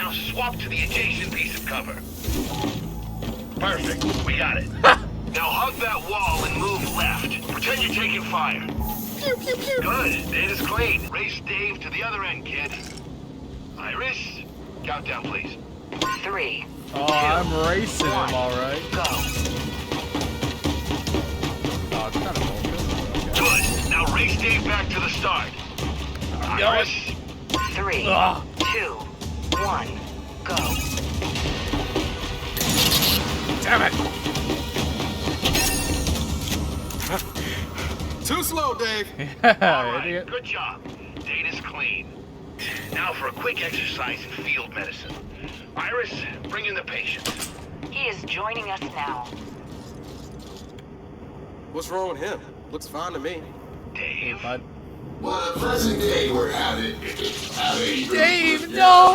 Now swap to the adjacent piece of cover. Perfect. We got it. Now hug that wall and move left. Pretend you're taking fire. Pew, pew, pew. Good. Data's clean. Race Dave to the other end, kid. Iris, countdown, please. 3. Oh, I'm racing him, all right. Go. Oh, it's kind of bullshit. Okay. Good. Now race Dave back to the start. Iris. 3, 2, 1, go. Damn it! Too slow, Dave. Yeah, All right. idiot. Good job. Data's clean. Now for a quick exercise in field medicine. Iris, bring in the patient. He is joining us now. What's wrong with him? Looks fine to me. Dave. Bud. What a pleasant day we're having. Dave, no!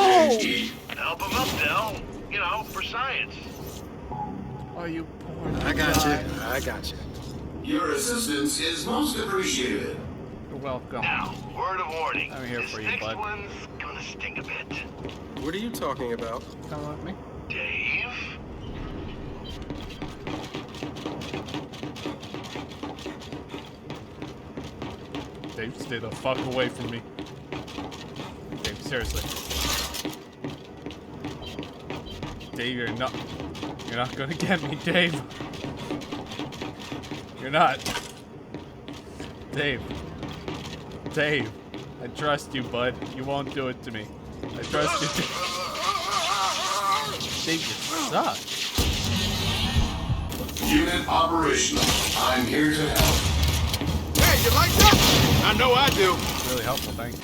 Help him up, Del. You know, for science. Oh, you poor I got guy. you. I got you. Your assistance is most appreciated. You're welcome. Now, word of warning. I'm here this for you, next bud. one's gonna sting a bit. What are you talking about? Come with me. Dave? Dave, stay the fuck away from me. Dave, seriously. Dave, you're not gonna get me, Dave. You're not. Dave. Dave. I trust you, bud. You won't do it to me. I trust you. Dave, you suck. Unit operational. I'm here to help. Hey, you like that? I know I do. Really helpful, thank you.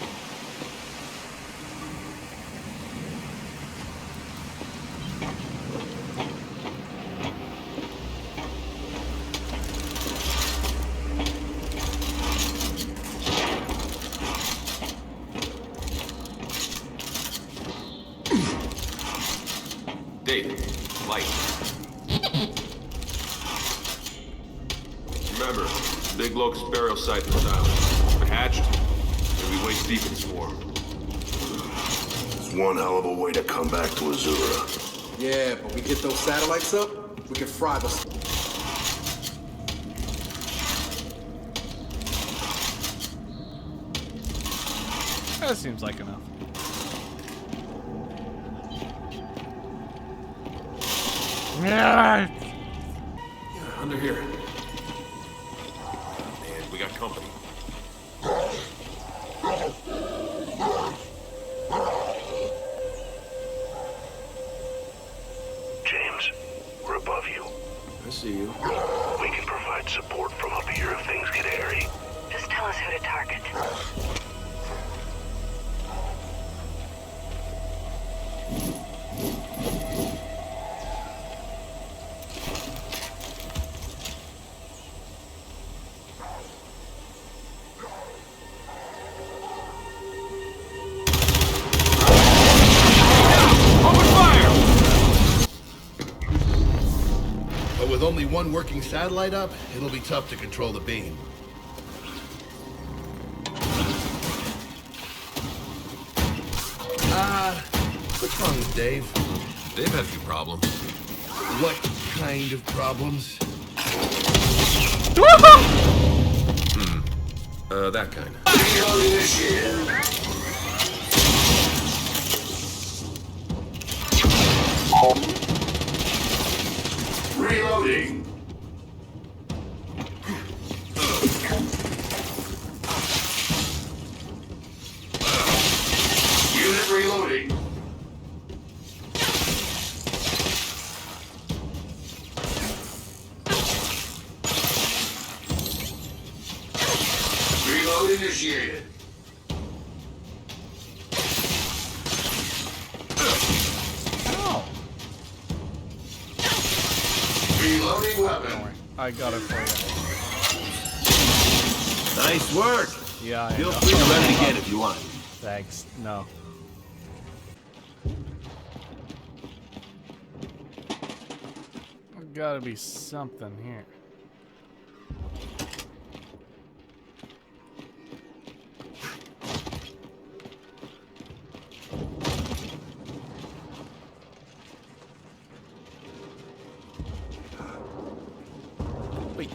Dave, light. Remember, big locust burial site in this island. If it hatched, it'd be waist deep in swarm. It's one hell of a way to come back to Azura. Yeah, but we get those satellites up, we can fry the... That seems like enough. Yeah. Under here. Man, we got company. James, we're above you. I see you. We can provide support from up here if things get hairy. Just tell us who to target. But with only one working satellite up, it'll be tough to control the beam. What's wrong with Dave? They've had a few problems. What kind of problems? That kind. Reload initiated. Reloading. Unit reloading. Reload initiated. Oh. Reloading weapon. Don't worry. I got it for Nice work. you. Yeah, I Feel know. free to run it again if you want. Thanks. No. There's gotta be something here.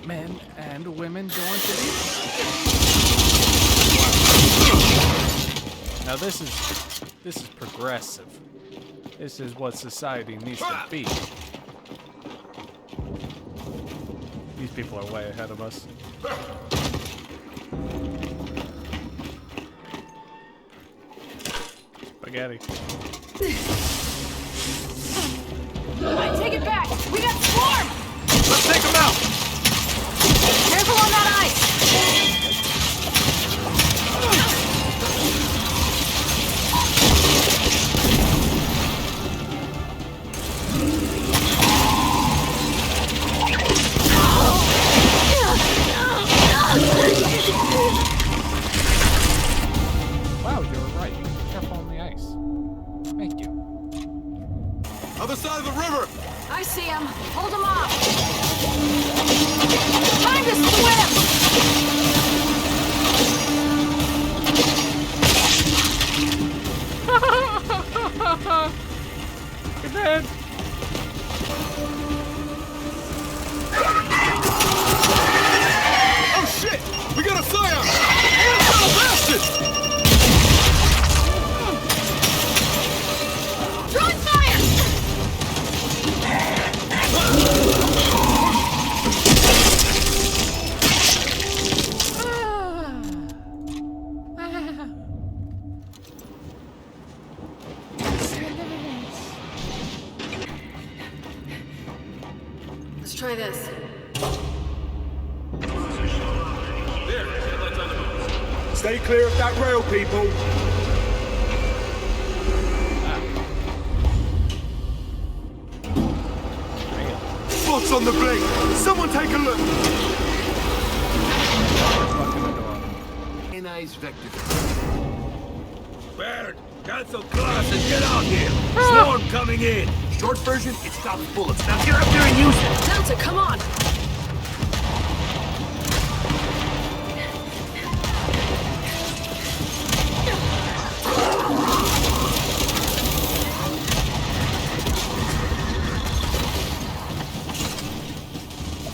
men and women going to be. Now this is progressive. This is what society needs to be. These people are way ahead of us. Spaghetti. I take it back! We got Swarm! Let's take them out! Careful on that ice! Wow, you were right. Careful on the ice. Thank you. Other side of the river! I see him. Hold him off. Time to swim! Good man. Oh shit! We got a scion! And we got a bastard! Throwing fire! Let's try this. There, headlights on the move. Stay clear of that rail, people! Spots on the blink! Someone take a look! Nice vector. Baird, cancel class and get out here. Swarm coming in. Short version, it stops bullets. Now get up there and use it. Delta, come on!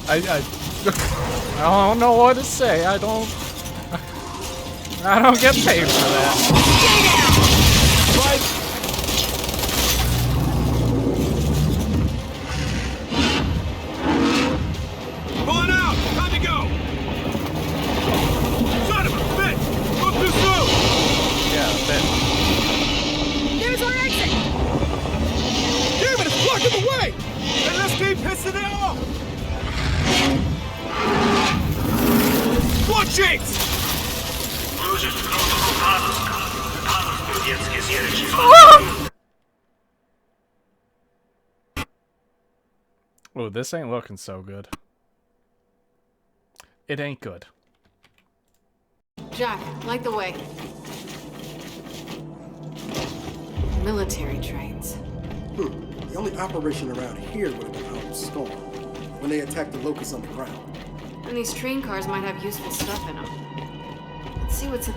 I don't know what to say. I don't get paid for that. Right! Pulling out! Time to go! Son of a bitch! Look too soon! Yeah, that. There's our exit! Damn it, it's blocking the way! And let's keep pissing it off! What chase? Oh, this ain't looking so good. It ain't good. Jack, light the way. Military trains. The only operation around here would have been out of Storm, when they attacked the locusts on the ground. And these train cars might have useful stuff in them. Let's see what's in...